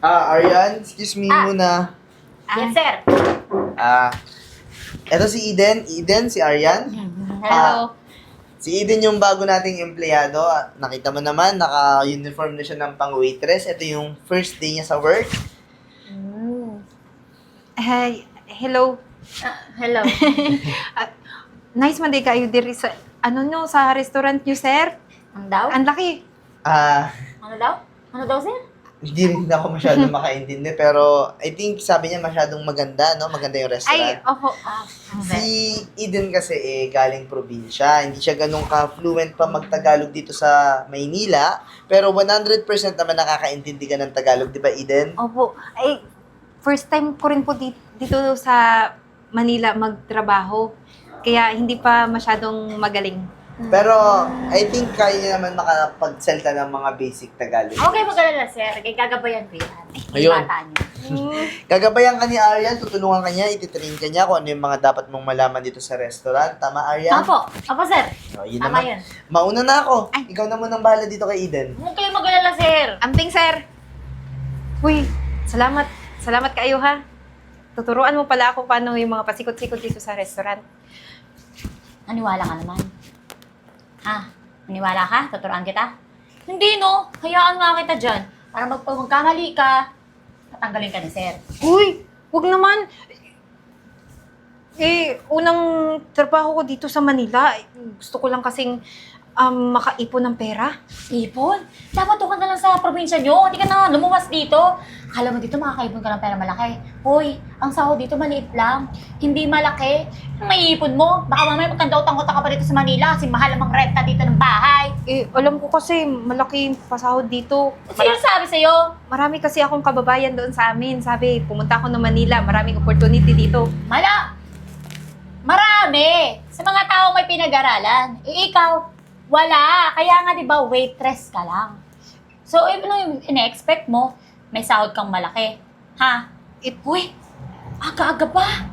Aryan, excuse me muna. Yes, sir. Eto si Eden. Eden, si Aryan. Hello. Si Eden yung bago nating empleyado. Nakita mo naman, naka-uniform na siya ng pang-waitress. Ito yung first day niya sa work. Hi, hello. Hello. Nice man day kayo diri sa sa restaurant niyo, sir. Ano daw? Ang laki. Ano daw? Ano daw, sir? Hindi rin ako masyadong makaintindi, pero I think sabi niya masyadong maganda, no? Maganda yung Ay, restaurant. oho. Si Eden kasi galing probinsya. Hindi siya ganun ka-fluent pa mag-Tagalog dito sa Maynila. Pero 100% naman nakakaintindi ka ng Tagalog, di ba Eden? Opo. Ay, first time ko rin po dito sa Manila magtrabaho. Kaya hindi pa masyadong magaling. Pero I think kaya niya naman makapagsalita ng mga basic Tagalog. Okay, mag-alala, sir. Kaya gagabayan ko yan. Ayun. Bata niyo. Gagabayan ka ni Aryan, tutulungan ka niya, ititrain ka niya kung ano yung mga dapat mong malaman dito sa restaurant. Tama, Aryan? Apo. Apo, sir. Yun Tama naman. yun. Mauna na ako. Ikaw na munang bahala dito kay Eden. Huwag kayo mag-alala, sir. Amping, sir. Uy, salamat. Salamat kayo, ha. Tuturuan mo pala ako paano yung mga pasikot-sikot dito sa restaurant. Naniwala ka naman. Naniwala ka? Tuturuan kita? Hindi, no. Hayaan nga kita dyan. Para magkamali ka, tatanggalin ka ni sir. Uy, wag naman. Unang trabaho ko dito sa Manila. Gusto ko lang kasing makaipon ng pera. Ipon? Dapat doon ka na lang sa probinsya nyo. Hindi ka na lumuwas dito. Akala mo dito makakaipon ka ng pera malaki. Hoy, ang sahod dito maliit lang. Hindi malaki. Ang maiipon mo, baka mamaya magkandautang-utang ka pa dito sa Manila kasi mahal ang renta dito ng bahay. Alam ko kasi malaki yung pasahod dito. Sino sabi sa'yo? Marami kasi akong kababayan doon sa amin. Sabi, pumunta ako ng Manila. Maraming opportunity dito. Marami! Sa mga tao may pinag-aralan. Ikaw, wala. Kaya nga, di ba, waitress ka lang. So, ano yung ina-expect mo? May sahod kang malaki. Ha? Uy, aga-aga pa.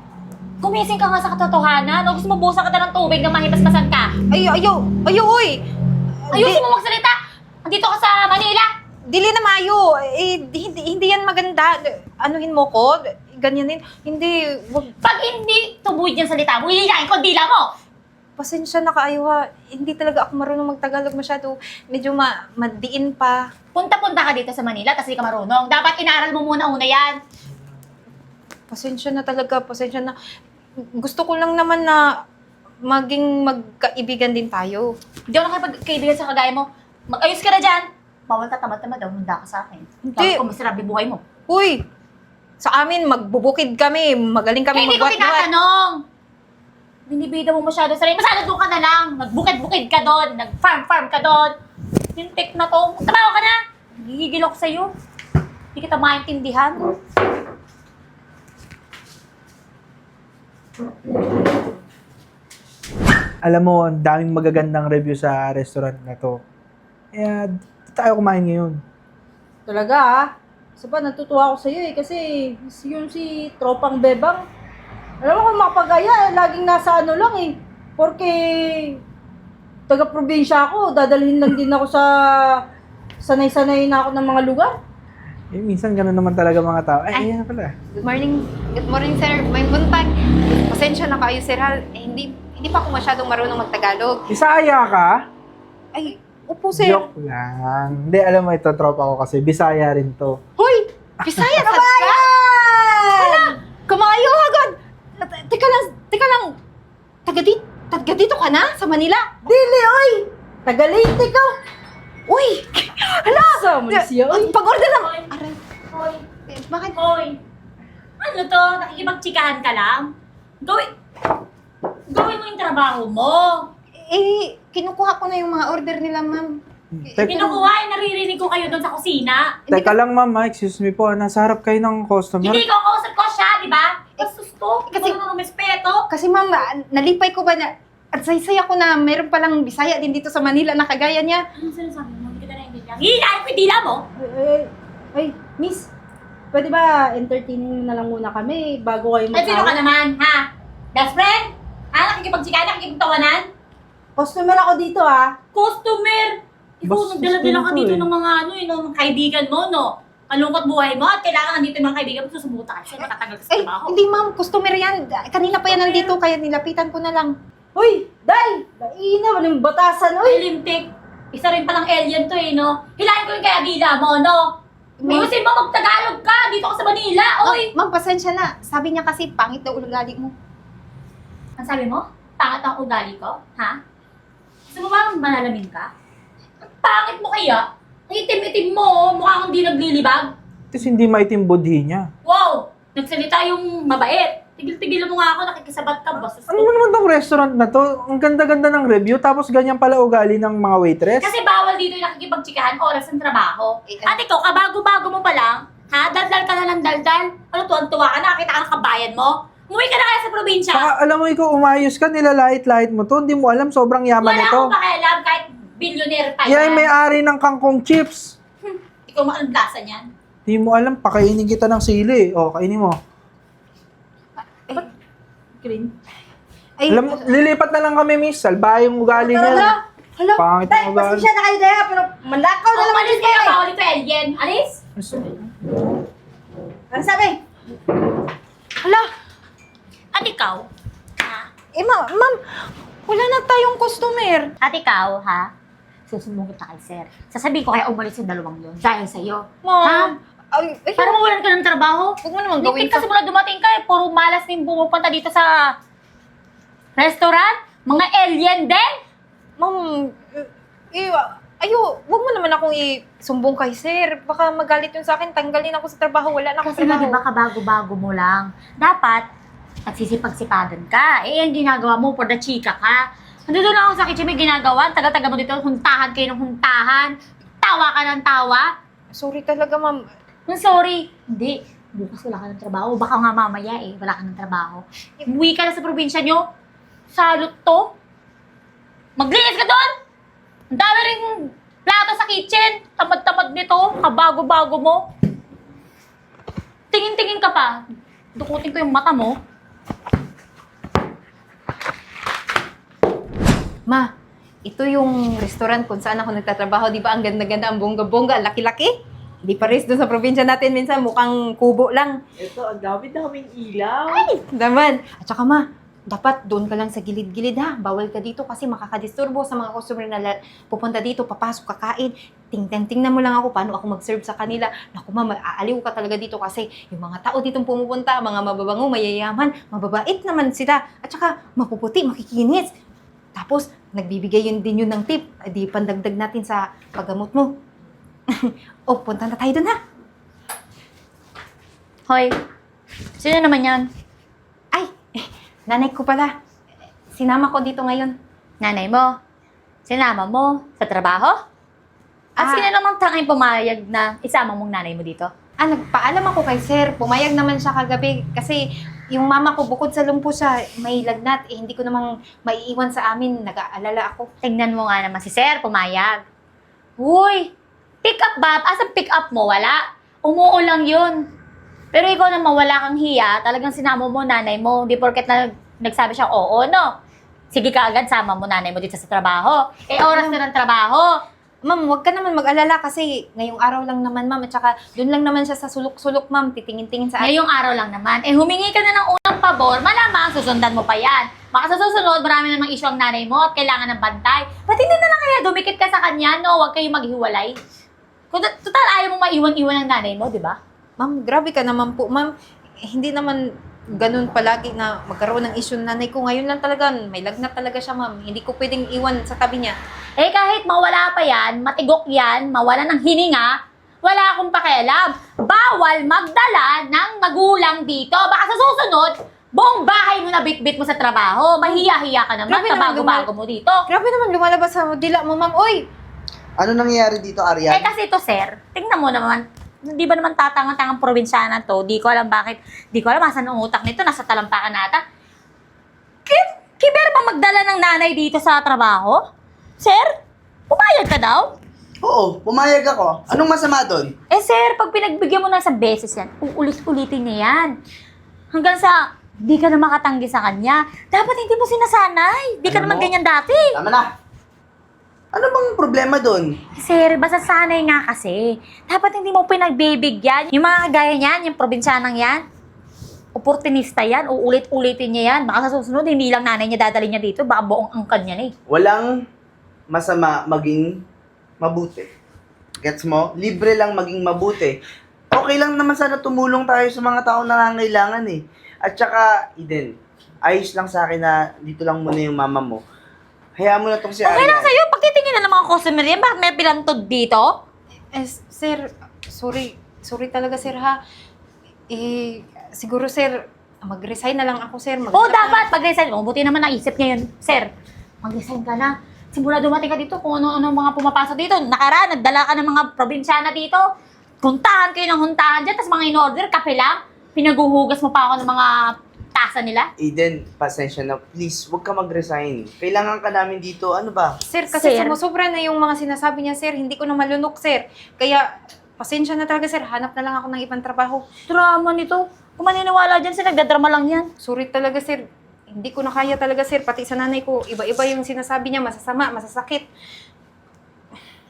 Gumising ka nga sa katotohanan. O gusto mo busan ka ng tubig na mahibas-basan ka? Ayaw, uy! Ayusin mo magsalita! Andito ka sa Manila! Dili na mayo. Hindi yan maganda. Anuhin mo ko? Ganyanin. Hindi, wag. Pag hindi tumuwid yung salita mo, hihilain ko ang dila mo! Pasensya na kaayo ha. Hindi talaga ako marunong magtagalog masyado. Medyo madiin pa. Punta-punta ka dito sa Manila kasi ka marunong. Dapat inaaral mo muna-una yan. Pasensya na talaga. Pasensya na. Gusto ko lang naman na maging magkaibigan din tayo. Hindi ako nakipagkaibigan sa kagaya mo. Mag-ayos ka na dyan. Bawal ka tamad-tamad daw. Hunda ka sa akin. Hindi. Hindi. Kung masarap yung buhay mo. Uy! Sa amin, magbubukid kami. Magaling kami Hindi ko magbuhat-buhat. tinatanong. Binibida mo masyado sarili. Masala doon ka na lang. Nagbukid-bukid ka doon. Nag-farm-farm ka doon. Yung tech na to. Tabaho ka na. Gigigil ako sa'yo. Hindi kita maintindihan. Alam mo, ang daming magagandang review sa restaurant na to. Kaya, dito tayo kumain ngayon. Talaga ah. Isa pa, natutuwa ako sa'yo kasi yung si Tropang Bebang, alam mo kung makapagaya, laging nasa ano lang eh. Porque taga-probinsya ako, dadalhin lang din ako sa sanay-sanay na ako ng mga lugar. Minsan gano'n naman talaga mga tao. Ayan na pala. Good morning. Good morning, sir. May buntag. Pasensya na kayo, sir. Hindi pa ako masyadong marunong magtagalog. Bisaya ka? Ay, upo, sir. Joke lang. Hindi, alam mo, ito tropa ko kasi. Bisaya rin to. Hoy! Bisaya ka! Wala! Kamayo agad! Teka lang. Taga dito ka na? Sa Manila? Dili, oy! Tagalite ka! Uy! Hala! Sama siya, oy! Pag-order na! Aray. Hoy. Bakit? Hoy. Ano to? Nakikipagtsikahan ka lang? Gawin mo yung trabaho mo. Kinukuha ko na yung mga order nila, ma'am. Kinukuha, naririnig ko kayo doon sa kusina. Teka lang, mama. Excuse me po. Nasa harap kayo ng customer. Hindi ko kausap ko siya, di ba? Bastos to. Kasi- Kasi mo respeto. Kasi, ma'am, nalipay ko ba na... At saysay ako na meron palang Bisaya din dito sa Manila na kagaya niya. Ano sinasabi mo? Hindi kita naiintindihan. Hihilain ko yung dila mo. Ay, miss, pwede ba entertaining na lang muna kami bago kayo At sino ka naman, ha? Best friend? Nakikipagtsikahan, nakikipagtawanan? Customer ako dito ah. Customer! Ikaw, Bastos nagdala-dala ka din to dito eh. ng mga ng kaibigan mo, no? Malungkot buhay mo at kailangan nandito yung mga kaibigan mo, susubukan kasi matatagal ka sa Ay, trabaho. hindi ma'am, customer yan. Kanina pa yan nandito, kaya nilapitan ko na lang. Hoy, Day! Naina, walang batasan, Uy, oy! Lintik, isa rin palang alien to eh, no? Hilahin ko yung kay Abila mo, no? Ayusin mo mag-Tagalog ka dito ka sa Manila, oy! Ma'am, pasensya na. Sabi niya kasi, pangit daw ugali mo. Ang sabi mo? Pangit ang ugali ko? Ha? Gusto mo ba malalamin ka? Ang pangit mo kaya? Ang itim-itim mo, oh. Mukha kang di naglilibag. Kasi hindi maitim budhi niya. Wow! Nagsalita yung mabait. Tigil-tigil mo nga ako, nakikisabat ka, basos Ano mo naman tong restaurant na to? Ang ganda-ganda ng review, tapos ganyan pala ugali ng mga waitress. Kasi bawal dito yung nakikipagtsikahan oras ng trabaho. At ikaw, kabago-bago mo pa lang, ha? Daldal ka na ng daldal. Ano, tuwan-tuwa ka, nakakita ka ng kabayan mo? Umuwi ka na kaya sa probinsya. Saka alam mo, ikaw umayos ka, nilalait-lait mo to. Hindi mo alam, sobrang yaman Wala nito. akong pakialam kahit billionaire pa Yan, yan. may-ari ng kangkong chips. Ikaw makalablasan yan. Hindi mo alam, pakainin kita ng sili. O, kainin mo. Green. Ay, Alam mo, lilipat na lang kami, miss. Salbahe yung ugali niya. Hala, hala. Pangit Day, ang ugali. pasensya na kayo, Day, pero manakaw na Oh, naman alis din ka kayo. na, bawal ito alien. Alis? Ano sabi? hala. At ikaw? Ha? Ma'am, wala na tayong customer. At ikaw, ha? Susumbong kita kay sir. Sasabihin ko kaya umalis yung dalawang yun dahil sa'yo. Ma'am. Ay, Para mawalan ka ng trabaho. huwag mo naman gawin Lintik kasi mula dumating ka eh. Puro malas din pumupunta dito sa restaurant. Mga alien din. Ma'am, huwag mo naman akong isumbong kay sir. Baka magalit yun sa akin, tanggalin ako sa trabaho, wala na akong Kasi nga, trabaho. di ba, kabago-bago mo lang. Dapat, nagsisipag-sipagan ka. Eh, ang ginagawa mo, for the chika ka. Nandito na ako sa kitchen, may ginagawa. Taga-taga mo dito, huntahan kayo ng huntahan. Tawa ka ng tawa. Sorry talaga, ma'am. Sorry. Hindi. Bukas wala ka ng trabaho. Baka nga mamaya eh, wala ka ng trabaho. Umuwi ka na sa probinsya nyo. Salot to. Maglinis ka doon! Ang dami rin plato sa kitchen. Tamad-tamad nito. Kabago-bago mo. Tingin-tingin ka pa. Dukutin ko yung mata mo. Ma, ito yung restaurant kung saan ako nagtatrabaho. Di ba ang ganda-ganda, ang bongga-bongga, ang laki-laki? Di pares doon sa probinsya natin minsan mukhang kubo lang. Ito, ang dami-daming ilaw. Ay, naman. At saka ma, dapat doon ka lang sa gilid-gilid ha. Bawal ka dito kasi makakadisturbo sa mga customer na pupunta dito, papasok, kakain. Tingnan mo lang ako paano ako mag-serve sa kanila. Naku ma, maaaliw ka talaga dito kasi yung mga tao ditong pumupunta, mga mababango, mayayaman, mababait naman sila. At saka mapuputi, makikinis. Tapos, nagbibigay din yun ng tip. Di pandagdag natin sa paggamot mo. Oh, punta na tayo dun ha. Hoy, sino naman yan? Ay, nanay ko pala. Sinama ko dito ngayon. Nanay mo? Sinama mo? Sa trabaho? At sino namang tangay pumayag na isama mong nanay mo dito? Nagpaalam ako kay sir. Pumayag naman siya kagabi kasi yung mama ko bukod sa lumpo siya, may lagnat. Hindi ko namang maiiwan sa amin. Nag-aalala ako. Tingnan mo nga naman si Sir, pumayag. Uy, pick up ba? Asa pick up mo? Wala. Umuo lang yun. Pero ikaw naman wala kang hiya, talagang sinama mo nanay mo. Di porket na nagsabi siya, oo, no? Sige ka agad, sama mo nanay mo dito sa trabaho. Eh, oras na ng trabaho. Ma'am, huwag ka naman mag-alala kasi ngayong araw lang naman, ma'am. At saka doon lang naman siya sa sulok-sulok, ma'am. Titingin-tingin sa akin. Ngayong araw lang naman. Eh, humingi ka na ng unang pabor, malamang susundan mo pa yan. Baka sa susunod, marami namang issue ang nanay mo at kailangan ng bantay. Ba't hindi na lang kaya dumikit ka sa kanya, no? Huwag kayong maghiwalay. Kung total, ayaw mo maiwan-iwan ang nanay mo, di ba? Ma'am, grabe ka naman po, ma'am. Hindi naman ganun palagi na magkaroon ng issue ng nanay ko. Ngayon lang talaga, may lagnat talaga siya, ma'am. Hindi ko pwedeng iwan sa tabi niya. Eh kahit mawala pa yan, matigok yan, mawala ng hininga, wala akong pakialam. Bawal magdala ng magulang dito. Baka sa susunod, buong bahay mo na bit-bit mo sa trabaho. Mahiya-hiya ka naman, Grabe naman, kabago-bago mo dito. Grabe naman lumalabas sa dila mo, ma'am. Uy! Ano nangyayari dito, Eh Arian? kasi ito, sir, tingnan mo naman, hindi ba naman tatangang-tangang probinsyana to? Di ko alam bakit, di ko alam asan ang utak nito, nasa talampakan nata. Kiber ba magdala ng nanay dito sa trabaho? Sir, pumayag ka daw? Oo, pumayag ako. Anong masama doon? Eh sir, pag pinagbigyan mo ng isang beses yan, uulit-ulitin niya yan. Hanggang sa di ka na makatanggi sa kanya. Dapat hindi mo sinasanay. Di ka Alam naman mo? ganyan dati. Tama na. Ano bang problema doon? Sir, basta sanay nga kasi. Dapat hindi mo pinagbibigyan. Yung mga gaya niyan, yung probinsyanang yan, oportunista yan, uulit-ulitin niya yan. Baka sa susunod, hindi lang nanay niya dadalhin niya dito, baka buong angkan niya eh. Walang masama maging mabuti. Gets mo? Libre lang maging mabuti. Okay lang naman sana tumulong tayo sa mga taong nangangailangan eh. At saka, Eden, ayos lang sa akin na dito lang muna yung mama mo. Hayaan mo na tong si Okay lang Arian. sa'yo, pagtitingin na ng mga customer yan, bakit may pilantod dito? Sir, sorry talaga sir ha. Siguro sir, mag-resign na lang ako sir. Oo, dapat mag-resign. Oh, buti naman naisip niya yun. Sir, mag-resign ka na. Simula dumating ka dito, kung ano-ano mga pumapasok dito. Nakaraan, nagdala ka ng mga probinsyana dito. Huntahan kayo ng huntahan dyan, tapos mga in-order, kape lang. Pinaguhugas mo pa ako ng mga tasa nila. Eden, pasensya na. Please, huwag ka mag-resign. Kailangan ka namin dito. Ano ba? Sir, kasi Sir. sumusobra na yung mga sinasabi niya sir. Hindi ko na malunok sir. Kaya, pasensya na talaga sir. Hanap na lang ako ng ibang trabaho. Drama nito. Kung maniniwala dyan, sir, nagdadrama lang yan. Sorry talaga sir. Hindi ko na kaya talaga sir. Pati sa nanay ko, iba-iba yung sinasabi niya. Masasama, masasakit.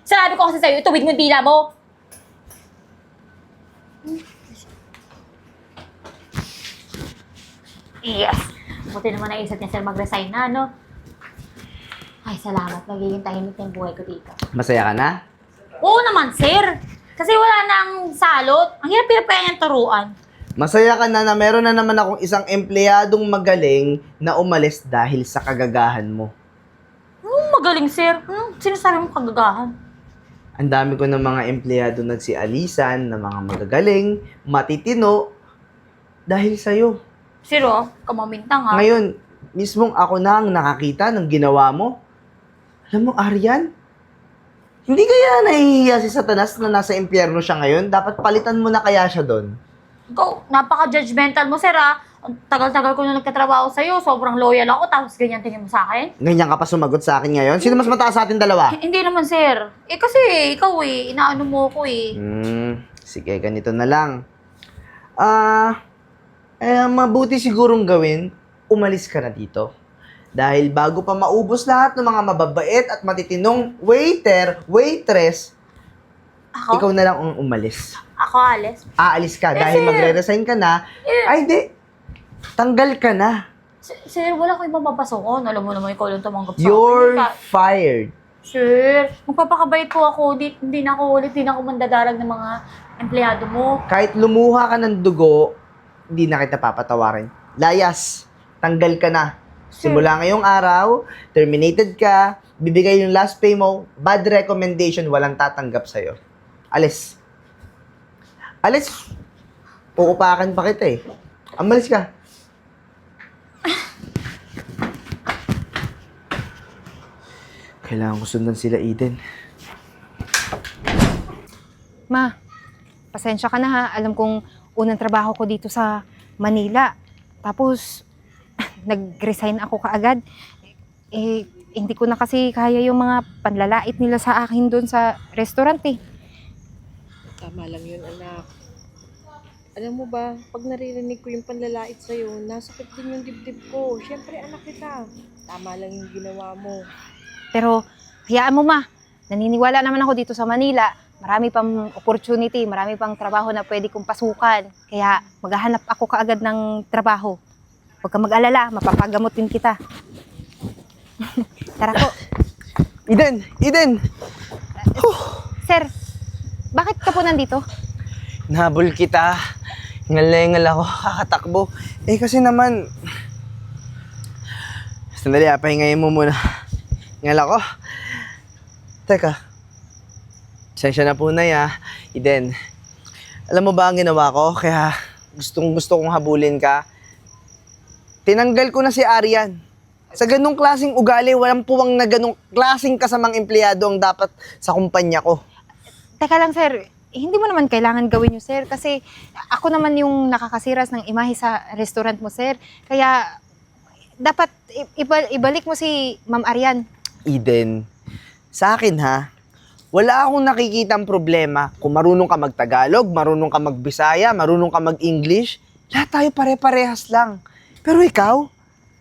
Sinabi ko kasi sa'yo, ituwid mo yung dila mo. Yes. Buti naman naisip niya, sir, mag-resign na, no? Ay, salamat. Magiging tahimik na yung buhay ko dito. Masaya ka na? Oo naman, sir. Kasi wala nang salot. Ang hirap-hirap kaya niyang turuan. Masaya ka na meron na naman akong isang empleyadong magaling na umalis dahil sa kagagahan mo. Magaling, sir. Sinasabi mo kagagahan. Ang dami ko ng mga empleyado nagsialisan, na mga magagaling, matitino, dahil sa'yo. Sir, oh, kamamintang ha. Ngayon, mismong ako na ang nakakita ng ginawa mo. Alam mo, Arian, hindi kaya nahihiya si Satanas na nasa impyerno siya ngayon? Dapat palitan mo na kaya siya doon. Ikaw, napaka-judgmental mo, sir, ha? Ang tagal-tagal ko na nagtatrabaho sa'yo, sobrang loyal ako, tapos ganyan tingin mo sa akin? Ganyan ka pa sumagot sa akin ngayon? Sino mas mataas sa atin dalawa? Hindi naman, sir. Kasi ikaw inaano mo ko Sige, ganito na lang. Mabuti sigurong gawin, umalis ka na dito. Dahil bago pa maubos lahat ng mga mababait at matitinong waiter, waitress, Ako? ikaw na lang ang umalis. Ako, Alice. Aalis ka dahil magre-resign ka na. Ay, di. Tanggal ka na. Sir, wala ko ibang papasokon. Alam mo naman, ikaw lang tumanggap sa You're akin. fired. Sir, magpapakabait po ako. Hindi na ako ulit, hindi na ako mandadarag ng mga empleyado mo. Kahit lumuha ka ng dugo, hindi na kita papatawarin. Layas, tanggal ka na. Simula ngayong araw, terminated ka, bibigay yung last pay mo, bad recommendation, walang tatanggap sa'yo. Alis. Alis. Puupakan pa kita eh. Amalis ka. Kailangan ko sundan sila, Eden. Ma, pasensya ka na ha. Alam kong unang trabaho ko dito sa Manila. Tapos, nag-resign ako kaagad. Hindi ko na kasi kaya yung mga panlalait nila sa akin doon sa restaurant eh. Tama lang yun, anak. Alam mo ba, pag naririnig ko yung panlalait sa'yo, nasakit din yung dibdib ko. Siyempre, anak kita. Tama lang yung ginawa mo. Pero, hayaan mo ma. Naniniwala naman ako dito sa Manila. Marami pang opportunity, marami pang trabaho na pwede kong pasukan. Kaya, maghahanap ako kaagad ng trabaho. Huwag ka mag-alala, mapapagamot din kita. Tara po. Eden! Eden! Sir, bakit ka po nandito? Nahabol kita. Hingal ako, kakatakbo. Kasi naman... Sandali pahingayin mo muna. Hingal ako. Teka. Pasensya na po na Eden, alam mo ba ang ginawa ko? Kaya gusto kong habulin ka. Tinanggal ko na si Arian. Sa ganung klaseng ugali, walang puwang na ganung klaseng kasamang empleyado ang dapat sa kumpanya ko. Teka lang sir, hindi mo naman kailangan gawin yun sir kasi ako naman yung nakakasiras ng imahe sa restaurant mo sir. Kaya dapat ibalik mo si Ma'am Arian. Eden, sa akin wala akong nakikitang problema kung marunong ka mag-Tagalog, marunong ka mag-Bisaya, marunong ka mag-English. Lahat tayo pare-parehas lang. Pero ikaw,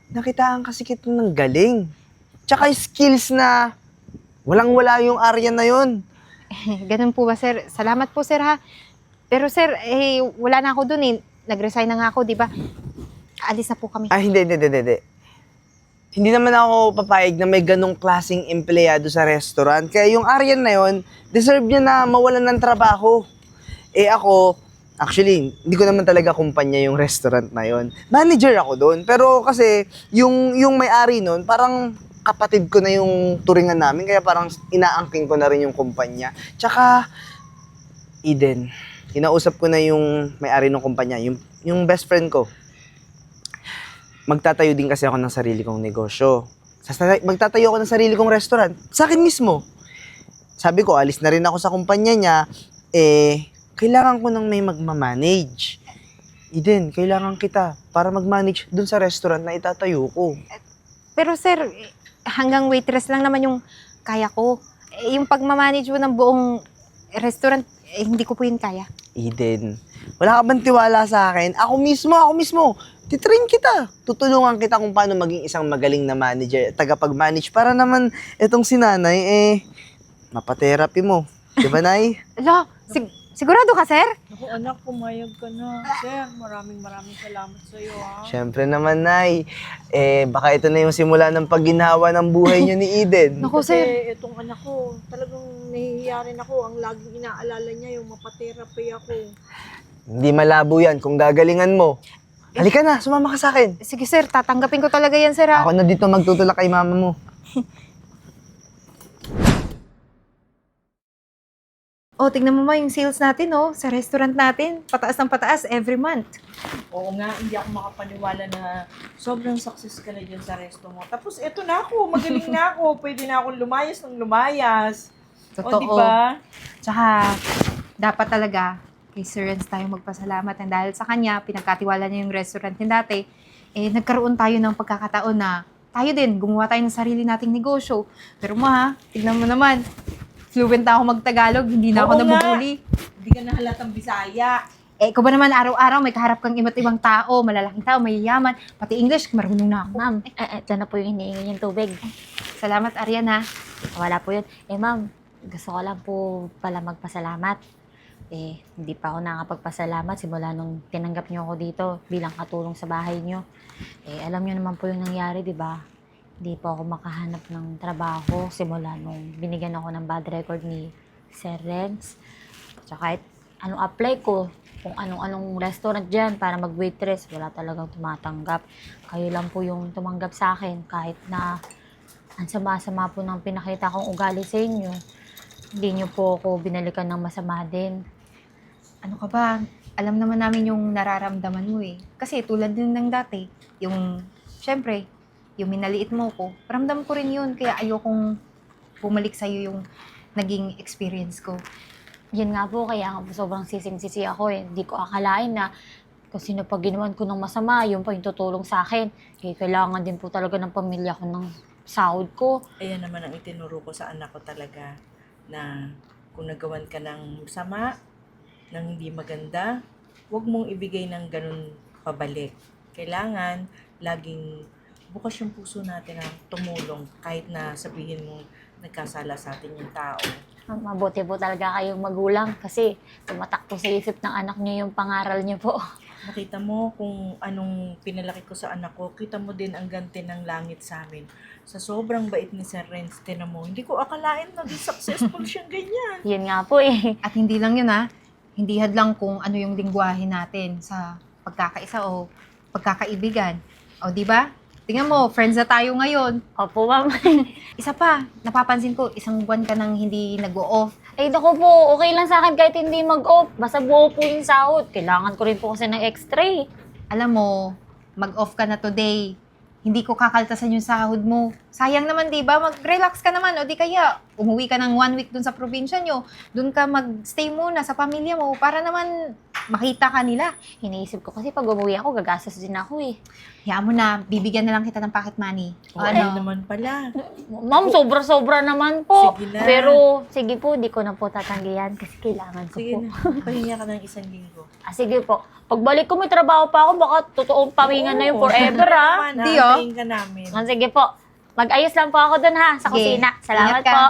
nakitaan kasi kita ng galing. Tsaka skills na Walang-wala yung area na yun. Ganun po ba, sir? Salamat po, sir, ha? Pero, sir, wala na ako dun, eh. Nag-resign na nga ako, di ba? Alis na po kami. Hindi. Hindi naman ako papayag na may ganong klaseng empleyado sa restaurant. Kaya yung Aryan na yun, deserve niya na mawalan ng trabaho. Ako, actually, hindi ko naman talaga kumpanya yung restaurant na yun. Manager ako doon. Pero kasi, yung may-ari nun, parang kapatid ko na yung turingan namin. Kaya parang inaangking ko na rin yung kumpanya. Tsaka, Eden, kinausap ko na yung may-ari ng kumpanya, yung best friend ko. Magtatayo din kasi ako ng sarili kong negosyo. Magtatayo ako ng sarili kong restaurant. Sa akin mismo. Sabi ko, alis na rin ako sa kumpanya niya. Kailangan ko nang may magmamanage. Eden, kailangan kita para mag-manage dun sa restaurant na itatayo ko. Pero, sir, hanggang waitress lang naman yung kaya ko. Yung pagmamanage mo ng buong restaurant, hindi ko po yun kaya. Eden, wala ka bang tiwala sa akin? Ako mismo. Titrain kita. Tutulungan kita kung paano maging isang magaling na manager, tagapag-manage para naman itong si nanay, mapatherapy mo. Di ba, Nay? Ala, sigurado ka, sir? Naku anak, pumayag ka na. Sir, maraming salamat sa iyo ha. Siyempre naman, Nay. Baka ito na yung simula ng pagginhawa ng buhay niyo ni Eden. Naku, Kasi sir. itong anak ko, talagang nahihiya rin ako. Ang laging inaalala niya yung mapatherapy ako. Hindi malabo yan kung gagalingan mo. Halika na, sumama ka sa akin. Sige, sir, tatanggapin ko talaga yan, sir, ha? Ako na dito magtutulak kay mama mo. Oh, tingnan mo ma yung sales natin, oh, sa restaurant natin. Pataas ng pataas every month. Oo nga, hindi ako makapaniwala na sobrang success ka na dyan sa resto mo. Tapos eto na ako, magaling na ako. Pwede na akong lumayas ng lumayas. Totoo. O, diba? Tsaka, dapat talaga, kay Sir Renz tayo magpasalamat. And dahil sa kanya, pinagkatiwala niya yung restaurant niya dati, nagkaroon tayo ng pagkakataon na tayo din, gumawa tayo ng sarili nating negosyo. Pero ma, tignan mo naman, fluent na ako mag-Tagalog, hindi na ako Oo nga. nabubuli. Hindi ka nahalatang Bisaya. Ikaw ba naman araw-araw may kaharap kang iba't ibang tao, malalaking tao, mayayaman, pati English, marunong na ako. Ma'am, ito na po yung hinihingi niyong tubig. Salamat, Arian, ha? Wala po yun. Ma'am, gusto ko lang po pala magpasalamat. Hindi pa ako nakapagpasalamat simula nung tinanggap niyo ako dito bilang katulong sa bahay niyo. Alam niyo naman po yung nangyari, di ba? Hindi po ako makahanap ng trabaho simula nung binigyan ako ng bad record ni Sir Renz. Tsaka kahit anong apply ko, kung anong restaurant dyan para mag-waitress, wala talagang tumatanggap. Kayo lang po yung tumanggap sa akin kahit na ang sama-sama po ng pinakita kong ugali sa inyo. Hindi niyo po ako binalikan ng masama din. Ano ka ba? Alam naman namin yung nararamdaman mo eh. Kasi tulad din ng dati, syempre, yung minaliit mo ko, ramdam ko rin yun. Kaya ayokong bumalik sa'yo yung naging experience ko. Yun nga po, kaya sobrang sising-sisi ako eh. Hindi ko akalain na kung sino pa ginawan ko ng masama, yun pa yung tutulong sa akin. Kailangan din po talaga ng pamilya ko ng sahod ko. Ayan naman ang itinuro ko sa anak ko talaga na kung nagawan ka ng masama, ng hindi maganda, huwag mong ibigay ng ganun pabalik. Kailangan laging bukas yung puso natin na tumulong kahit na sabihin mo nagkasala sa atin yung tao. Mabuti po talaga kayong magulang kasi tumatak po sa isip ng anak niyo yung pangaral niyo po. Nakita mo kung anong pinalaki ko sa anak ko, kita mo din ang ganti ng langit sa amin. Sa sobrang bait ni Sir Renz, tinan mo, hindi ko akalain na successful siyang ganyan. Yun nga po eh. At hindi lang yun ha, hindi hadlang kung ano yung lingwahe natin sa pagkakaisa o pagkakaibigan. O di ba? Tingnan mo, friends na tayo ngayon. Opo, ma'am. Isa pa, napapansin ko, isang buwan ka nang hindi nag-o-off. Naku po, okay lang sa akin kahit hindi mag-off. Basta buo po yung sahod. Kailangan ko rin po kasi ng extra eh. Alam mo, mag-off ka na today. Hindi ko kakaltasan yung sahod mo. Sayang naman, di ba? Mag-relax ka naman. O di kaya, umuwi ka ng 1 week dun sa probinsya nyo. Dun ka mag-stay muna sa pamilya mo para naman makita ka nila. Iniisip ko kasi pag umuwi ako, gagastos din ako eh. Hayaan mo na, bibigyan na lang kita ng pocket money. O Ay ano? naman pala. Ma'am, sobra-sobra naman po. Sige na. Pero, sige po, di ko na po tatanggihan kasi kailangan ko Sige po. na, pahinga ka ng 1 linggo. Sige po. Pagbalik ko may trabaho pa ako, baka totoong pamingan na yung Oo, forever naman, ha. Di, oh. Pahinga namin. Sige po. Mag-ayos lang po ako dun ha, sa Sige. kusina. Salamat Ingat ka. po.